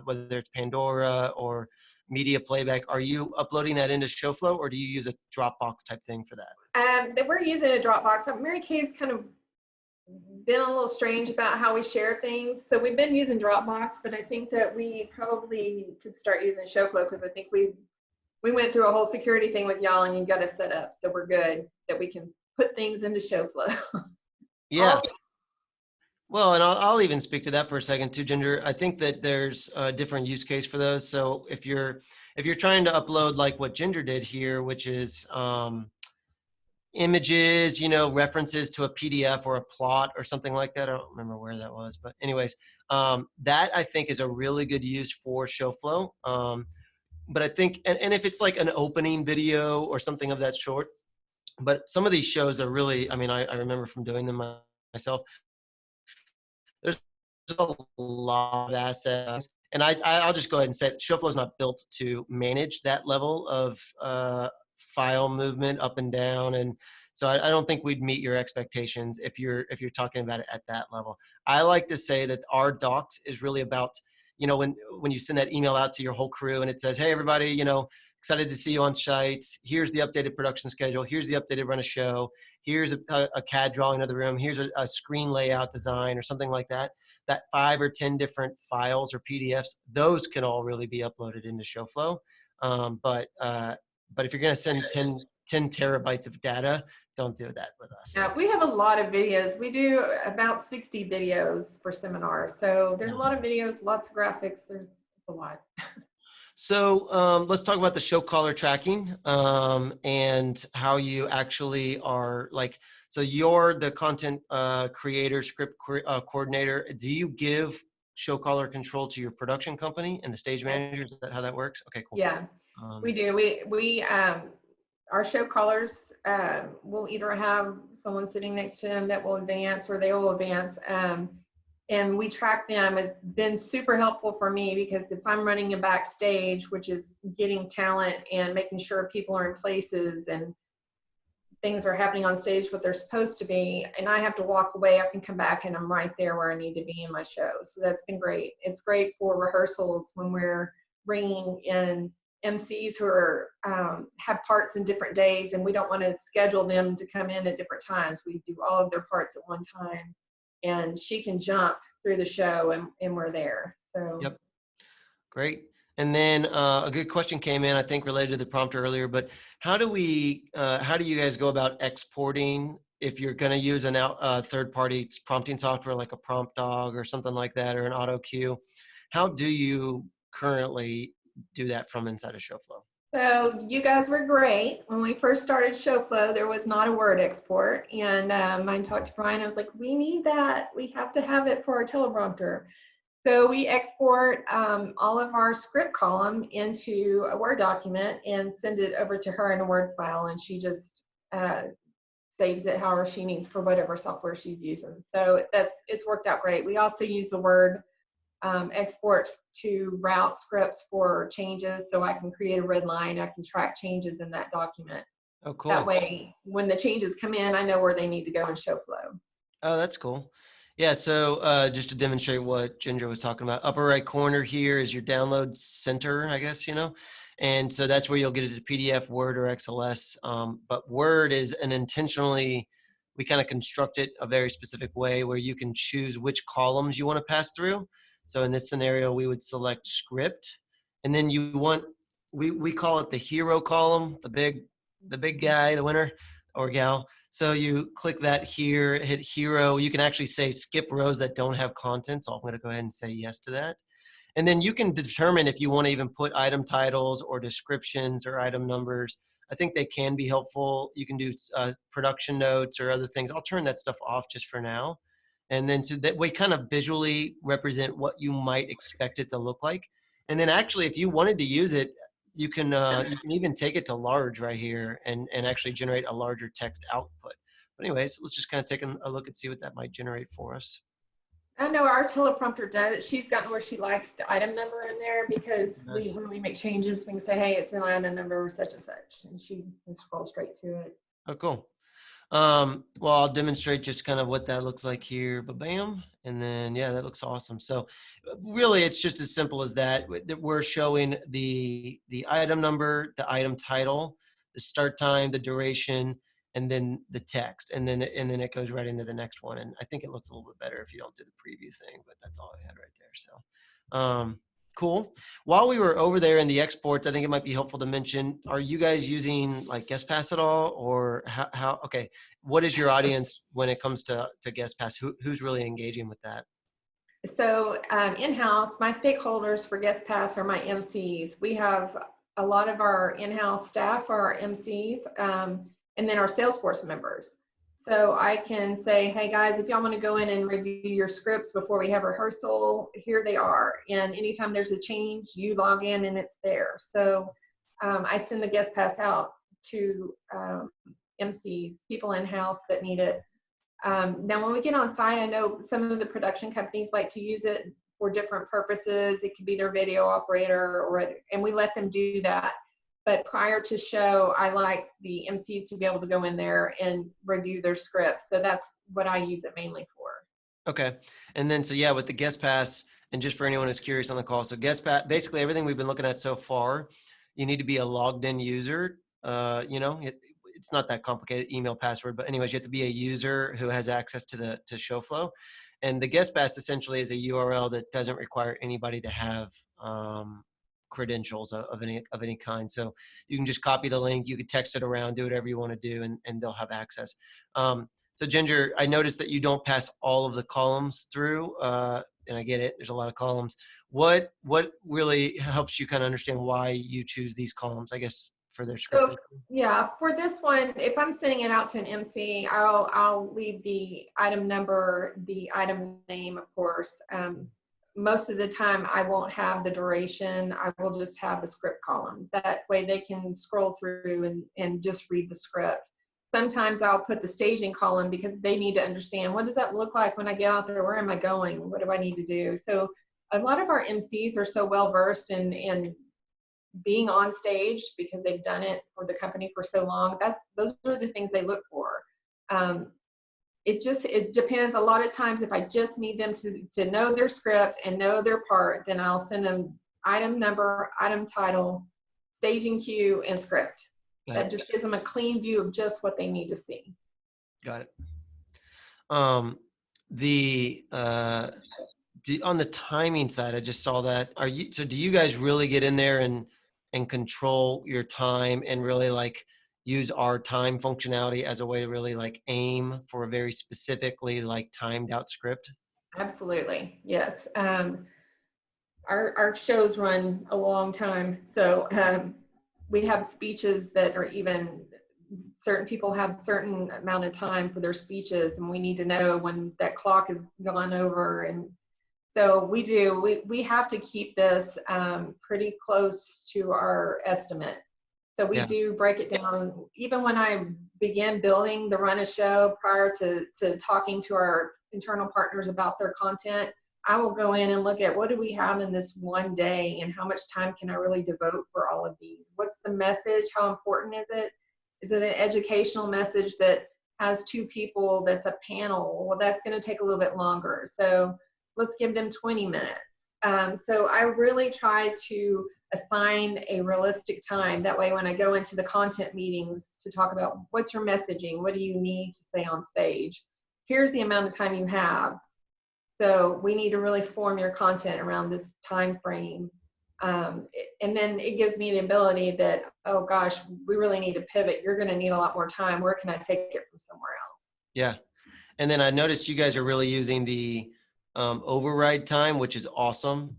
whether it's Pandora or media playback. Are you uploading that into Shoflo, or do you use a Dropbox type thing for that? That we're using a Dropbox. Mary Kay's kind of been a little strange about how we share things. So we've been using Dropbox, but I think that we probably could start using Shoflo because I think we went through a whole security thing with y'all and you got us set up. So we're good that we can put things into Shoflo. Yeah. Well, and I'll even speak to that for a second too, Ginger. I think that there's a different use case for those. So if you're trying to upload like what Ginger did here, which is images, references to a PDF or a plot or something like that. I don't remember where that was, but anyways, that I think is a really good use for Shoflo. But I think, and if it's like an opening video or something of that sort, but some of these shows are really, I remember from doing them myself, there's a lot of assets. And I'll just go ahead and say Shoflo is not built to manage that level of file movement up and down. And so I don't think we'd meet your expectations if you're talking about it at that level. I like to say that our docs is really about, when you send that email out to your whole crew and it says, hey, everybody, excited to see you on site. Here's the updated production schedule. Here's the updated run of show. Here's a CAD drawing of the room. Here's a screen layout design or something like that. That 5 or 10 different files or PDFs, those can all really be uploaded into Showflow. But if you're going to send 10 terabytes of data, don't do that with us. Yeah, we have a lot of videos. We do about 60 videos for seminars. So there's a lot of videos, lots of graphics. There's a lot. So let's talk about the show caller tracking and how you actually are like, so you're the content creator, script coordinator. Do you give show caller control to your production company and the stage manager? Is that how that works? Okay, cool. Yeah, we do. Our show callers will either have someone sitting next to them that will advance or they will advance. And we track them. It's been super helpful for me because if I'm running a backstage, which is getting talent and making sure people are in places and things are happening on stage what they're supposed to be, and I have to walk away, I can come back and I'm right there where I need to be in my show. So that's been great. It's great for rehearsals when we're bringing in MCs who are have parts in different days and we don't want to schedule them to come in at different times. We do all of their parts at one time and she can jump through the show and we're there. So Yep. Great. And then a good question came in, I think related to the prompt earlier, but how do you guys go about exporting if you're going to use a third-party prompting software like a Prompt Dog or something like that, or an auto cue? How do you currently do that from inside of Showflow? So you guys were great. When we first started Showflow, there was not a word export. And I talked to Brian, I was like, we need that. We have to have it for our teleprompter. So we export all of our script column into a Word document and send it over to her in a Word file. And she just saves it however she needs for whatever software she's using. So it's worked out great. We also use the Word export to route scripts for changes, so I can create a red line. I can track changes in that document. Oh, cool. That way, when the changes come in, I know where they need to go in Showflow. Oh, that's cool. Yeah, so just to demonstrate what Ginger was talking about, upper right corner here is your download center, I guess, and so that's where you'll get it to PDF, Word, or XLS. But Word is we kind of construct it a very specific way where you can choose which columns you want to pass through. So in this scenario, we would select script, and then we call it the hero column, the big guy, the winner or gal. So you click that here, hit hero. You can actually say skip rows that don't have content. So I'm going to go ahead and say yes to that. And then you can determine if you want to even put item titles or descriptions or item numbers. I think they can be helpful. You can do production notes or other things. I'll turn that stuff off just for now. And then so that way kind of visually represent what you might expect it to look like. And then actually, if you wanted to use it, you can even take it to large right here and actually generate a larger text output. But anyways, let's just kind of take a look and see what that might generate for us. I know our teleprompter does. She's gotten where she likes the item number in there because Nice. when we make changes, we can say, hey, it's an item number such and such, and she can scroll straight to it. Oh, cool. Well, I'll demonstrate just kind of what that looks like here, bam. And then, yeah, that looks awesome. So really it's just as simple as that. We're showing the item number, the item title, the start time, the duration, and then the text. And then it goes right into the next one. And I think it looks a little bit better if you don't do the preview thing, but that's all I had right there. So, cool. While we were over there in the exports, I think it might be helpful to mention, are you guys using like GuestPass at all, or how okay, what is your audience when it comes to GuestPass? Who's really engaging with that? So in-house, my stakeholders for GuestPass are my MCs. We have a lot of our in-house staff are our MCs, and then our Salesforce members. So I can say, hey guys, if y'all want to go in and review your scripts before we have rehearsal, here they are. And anytime there's a change, you log in and it's there. So I send the GuestPass out to MCs, people in-house that need it. Now, when we get on site, I know some of the production companies like to use it for different purposes. It could be their video operator, and we let them do that. But prior to show, I like the MCs to be able to go in there and review their scripts. So that's what I use it mainly for. Okay. And then, so yeah, with the guest pass, and just for anyone who's curious on the call, so guest pass, basically everything we've been looking at so far, you need to be a logged in user. It's not that complicated, email, password, but anyways, you have to be a user who has access to Showflow. And the guest pass essentially is a URL that doesn't require anybody to have credentials of any kind. So you can just copy the link, you could text it around, do whatever you want to do, and they'll have access. So Ginger, I noticed that you don't pass all of the columns through, and I get it. There's a lot of columns. What really helps you kind of understand why you choose these columns? I guess for their So scripting. yeah, for this one, if I'm sending it out to an MC, I'll leave the item number, the item name, of course. Most of the time, I won't have the duration. I will just have the script column. That way, they can scroll through and just read the script. Sometimes I'll put the staging column because they need to understand, what does that look like when I get out there? Where am I going? What do I need to do? So a lot of our MCs are so well versed in being on stage because they've done it for the company for so long. Those are the things they look for. It depends. A lot of times, if I just need them to know their script and know their part, then I'll send them item number, item title, staging cue, and script. That just gives them a clean view of just what they need to see. Got it. On the timing side, I just saw that. Do you guys really get in there and control your time and really like use our time functionality as a way to really like aim for a very specifically like timed out script? Absolutely, yes. Our shows run a long time, so we have speeches that are even, certain people have certain amount of time for their speeches, and we need to know when that clock is gone over. And so we have to keep this pretty close to our estimate. So we Yeah. do break it down. Even when I begin building the run of show, prior to talking to our internal partners about their content, I will go in and look at, what do we have in this one day and how much time can I really devote for all of these? What's the message? How important is it? Is it an educational message that has two people that's a panel? Well, that's going to take a little bit longer. So let's give them 20 minutes. So I really try to assign a realistic time. That way, when I go into the content meetings to talk about what's your messaging, what do you need to say on stage, here's the amount of time you have. So we need to really form your content around this time frame. And then it gives me the ability that, oh gosh, we really need to pivot. You're going to need a lot more time. Where can I take it from somewhere else? Yeah. And then I noticed you guys are really using the override time, which is awesome.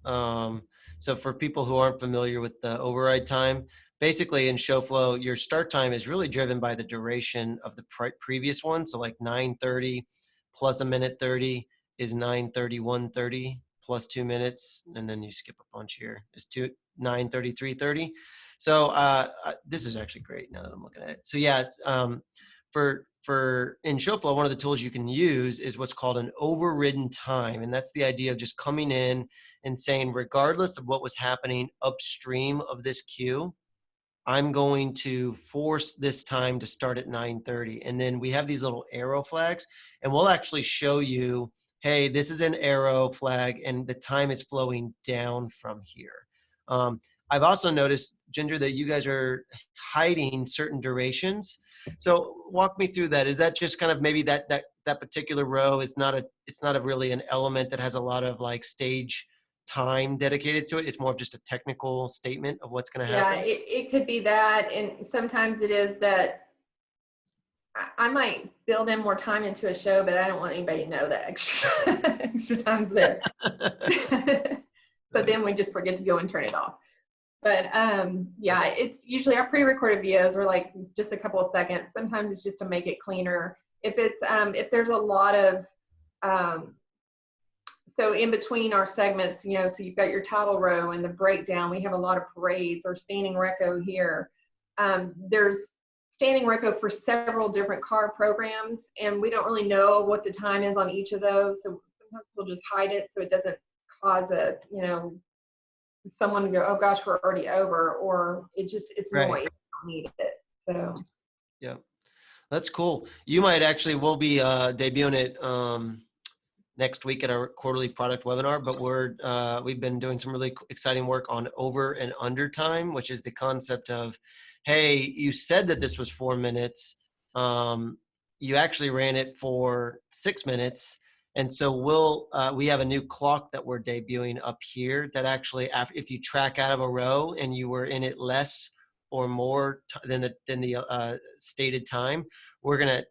So for people who aren't familiar with the override time, basically in Showflow, your start time is really driven by the duration of the previous one. So like 9:30 plus a minute 30 is 9:30, 1:30 plus 2 minutes. And then you skip a bunch here. It's 9:30, 3:30. So this is actually great now that I'm looking at it. So yeah, it's, for in Showflow, one of the tools you can use is what's called an overridden time. And that's the idea of just coming in and saying, regardless of what was happening upstream of this queue, I'm going to force this time to start at 9:30. And then we have these little arrow flags, and we'll actually show you, hey, this is an arrow flag, and the time is flowing down from here. I've also noticed, Ginger, that you guys are hiding certain durations. So walk me through that. Is that just kind of maybe that particular row is not a really an element that has a lot of like stage time dedicated to it? It's more of just a technical statement of what's going to Yeah, happen? it could be that. And sometimes it is that I might build in more time into a show, but I don't want anybody to know that extra, extra time's there. So then we just forget to go and turn it off. But yeah, it's usually our pre-recorded videos are like just a couple of seconds. Sometimes it's just to make it cleaner. If it's if there's a lot of so in between our segments, you know, so you've got your title row and the breakdown. We have a lot of parades or standing reco here. There's standing record for several different car programs, and we don't really know what the time is on each of those. So sometimes we'll just hide it so it doesn't cause a, someone to go, oh gosh, we're already over, or it's Right. noise. We don't need it. So Yeah. That's cool. You might actually, we'll be debuting it next week at our quarterly product webinar, but we've been doing some really exciting work on over and under time, which is the concept of, hey, you said that this was 4 minutes. You actually ran it for 6 minutes. And so we have a new clock that we're debuting up here that actually, if you track out of a row and you were in it less or more than the stated time, we're going to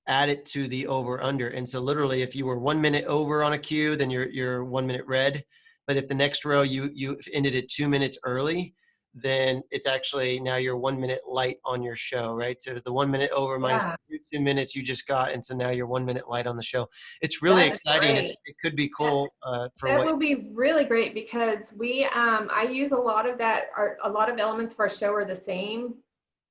add it to the over under. And so literally if you were 1 minute over on a queue, then you're 1 minute red. But if the next row you ended it 2 minutes early, then it's actually now you're 1 minute light on your show, right? So it was the 1 minute over minus yeah, the 2 minutes you just got. And so now you're 1 minute light on the show. It's really that is exciting. great. It could be That, cool for that what. will be really great because I use a lot of that. A lot of elements of our show are the same.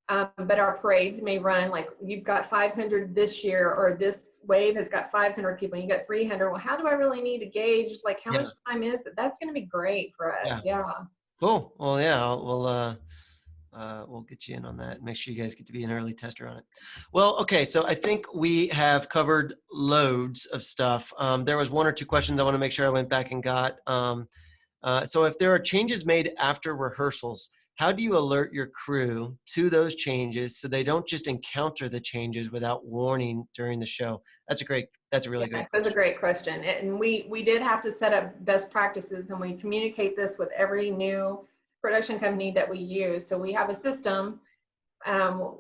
But our parades may run like you've got 500 this year, or this wave has got 500 people, and you got 300. Well, how do I really need to gauge? Like, how Yeah. much time is it? That's going to be great for us. Yeah. Yeah. Cool. Well, yeah, we'll get you in on that. Make sure you guys get to be an early tester on it. Well, okay, so I think we have covered loads of stuff. There was one or two questions I want to make sure I went back and got. So if there are changes made after rehearsals, how do you alert your crew to those changes so they don't just encounter the changes without warning during the show? That's a really great Yes, that's a question. great question. And we did have to set up best practices, and we communicate this with every new production company that we use. So we have a system.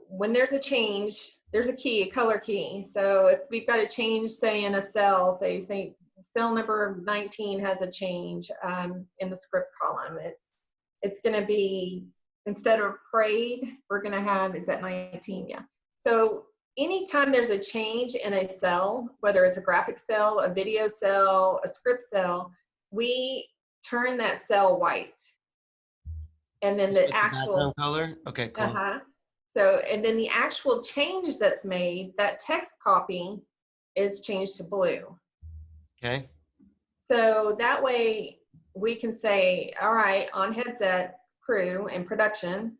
When there's a change, there's a key, a color key. So if we've got a change, say in a cell, say cell number 19 has a change in the script column, it's going to be, instead of parade, we're going to have, is that 19? Yeah. So anytime there's a change in a cell, whether it's a graphic cell, a video cell, a script cell, we turn that cell white. And then Just the like the actual, background color? Okay, cool. so, and then the actual change that's made, that text copy is changed to blue. Okay. So that way we can say, all right, on headset crew and production,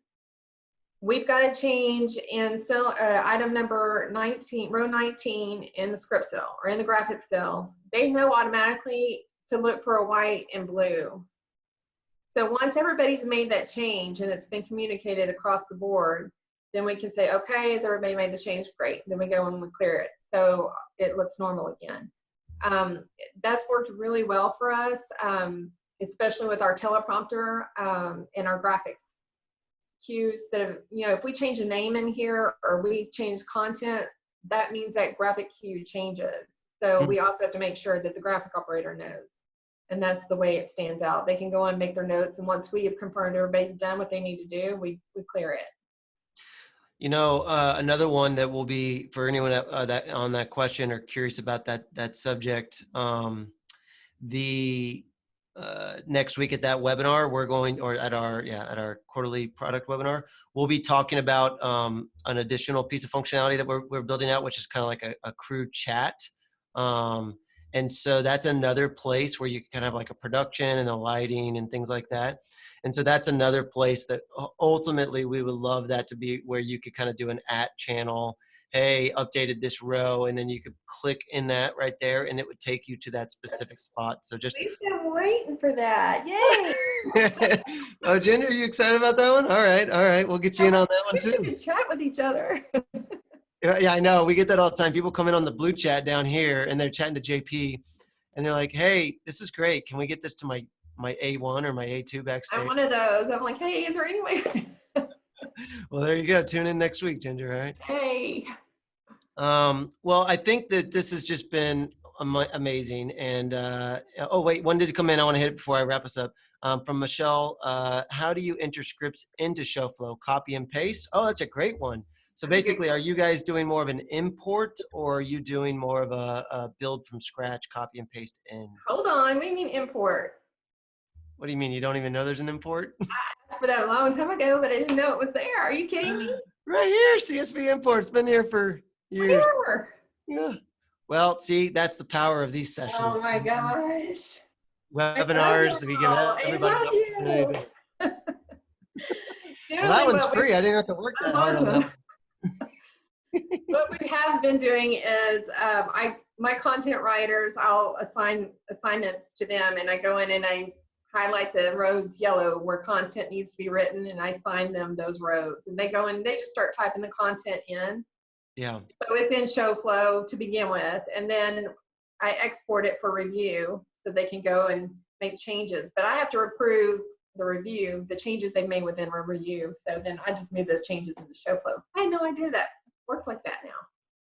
we've got a change in cell item number 19, row 19 in the script cell or in the graphic cell. They know automatically to look for a white and blue. So once everybody's made that change and it's been communicated across the board, then we can say, okay, has everybody made the change? Great. Then we go and we clear it. So it looks normal again. That's worked really well for us, especially with our teleprompter and our graphics cues that have, if we change a name in here or we change content, that means that graphic cue changes. So we also have to make sure that the graphic operator knows. And that's the way it stands out. They can go and make their notes, and once we have confirmed everybody's done what they need to do, we clear it. Another one that will be for anyone that on that question or curious about that subject. The next week at that webinar, we're going, or at our quarterly product webinar, we'll be talking about an additional piece of functionality that we're building out, which is kind of like a crew chat. And so that's another place where you can kind of have like a production and a lighting and things like that. And so that's another place that ultimately we would love that to be where you could kind of do an channel. Hey, updated this row, and then you could click in that right there and it would take you to that specific spot. So just We've been waiting for that. Yay. oh, Jen, are you excited about that one? All right, we'll get you in on that one We too. can chat with each other. Yeah, I know, we get that all the time. People come in on the blue chat down here and they're chatting to JP and they're like, hey, this is great, can we get this to my A1 or my A2 I'm backstage? one of those. I'm like, hey, is there any way? Well, there you go, tune in next week, Ginger. All right. Hey. Well, I think that this has just been amazing. And oh wait, one did come in. I want to hit it before I wrap us up. From Michelle, how do you enter scripts into Shoflo? Copy and paste? Oh, that's a great one. So That's a good basically, are question. you guys doing more of an import, or are you doing more of a build from scratch, copy and paste in? Hold on. What do you mean import? What do you mean? You don't even know there's an import? I asked for that a long time ago, but I didn't know it was there. Are you kidding me? Right here, CSB Imports, been here for years. Where? Yeah. Well, see, that's the power of these sessions. Oh my gosh. I love Webinars that we give y'all. I everybody an love opportunity to. you. Well, that Generally, one's free. I didn't have to work I that hard love on that them. one. What we have been doing is my content writers, I'll assign assignments to them, and I go in and I highlight the rows yellow where content needs to be written, and I assign them those rows, and they go in, they just start typing the content in. Yeah. So it's in Shoflo to begin with, and then I export it for review so they can go and make changes. But I have to approve the review, the changes they made within a review. So then I just move those changes into Shoflo. I had no idea that worked like that now.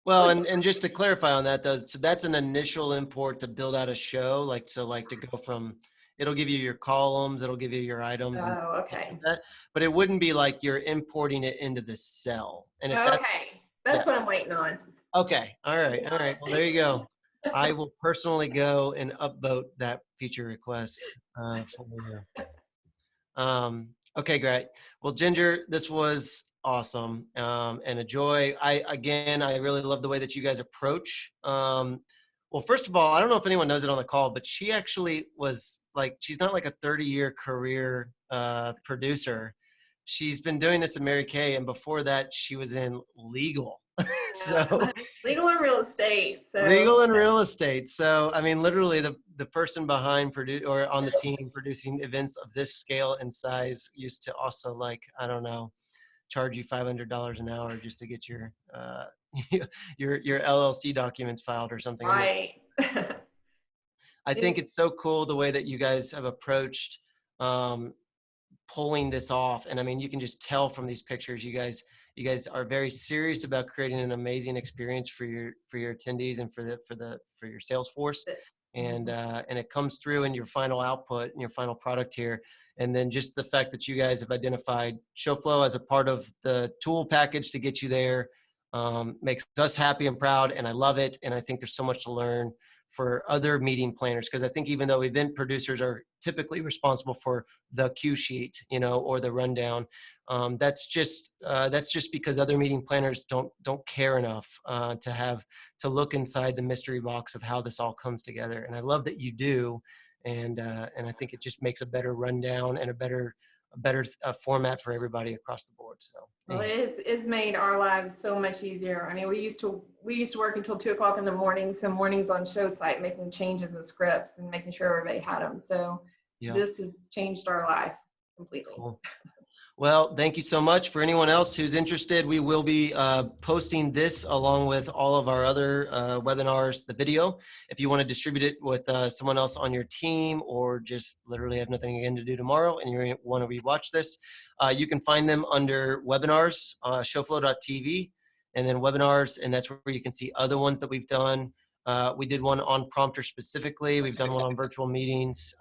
Well, and just to clarify on that, though, so that's an initial import to build out a show, like so, like to go from. It'll give you your columns, it'll give you your items, and Oh, stuff like okay. that. But it wouldn't be like you're importing it into the cell. And if that, Okay. That's yeah, what I'm waiting on. okay, all right, all right. Well, there you go. Got I it. will personally go and upvote that feature request for you. Okay, great. Well, Ginger, this was awesome and a joy. I really love the way that you guys approach. Well, first of all, I don't know if anyone knows it on the call, but she actually was like, she's not like a 30-year career producer. She's been doing this at Mary Kay, and before that, she was in legal. So Legal and real estate. legal So and real estate. So, I mean, literally the person behind or on the team producing events of this scale and size used to also like, I don't know, charge you $500 an hour just to get your, your LLC documents filed or something. I mean, right. I think it's so cool the way that you guys have approached, um, pulling this off. And I mean, you can just tell from these pictures, you guys are very serious about creating an amazing experience for your attendees and for your sales force. And it comes through in your final output and your final product here. And then just the fact that you guys have identified Showflow as a part of the tool package to get you there, makes us happy and proud. And I love it. And I think there's so much to learn for other meeting planners, because I think even though event producers are typically responsible for the cue sheet, or the rundown, that's just because other meeting planners don't care enough to look inside the mystery box of how this all comes together. And I love that you do, and I think it just makes a better rundown and a better format for everybody across the board. So Well, anyhow. it's made our lives so much easier. I mean, we used to work until 2 o'clock in the morning, some mornings on show site, making changes in scripts and making sure everybody had them. So Yeah, this has changed our life completely. cool. Well, thank you so much. For anyone else who's interested, we will be posting this along with all of our other webinars, the video. If you want to distribute it with someone else on your team, or just literally have nothing again to do tomorrow and you want to rewatch this, you can find them under webinars, showflow.tv, and then webinars, and that's where you can see other ones that we've done. We did one on Prompter specifically. We've done one on virtual meetings.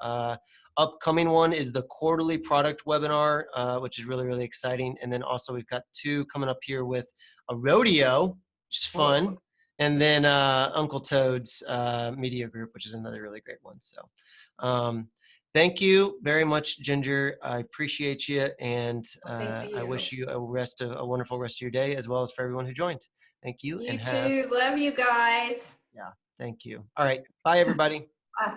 Upcoming one is the quarterly product webinar, which is really, really exciting. And then also we've got 2 coming up here with a rodeo, which is fun. And then Uncle Toad's media group, which is another really great one. So thank you very much, Ginger. I appreciate you. And Thank I you. wish you a wonderful rest of your day, as well as for everyone who joined. Thank you, You and have, too. Love you guys. yeah, thank you. All right. Bye, everybody. Bye.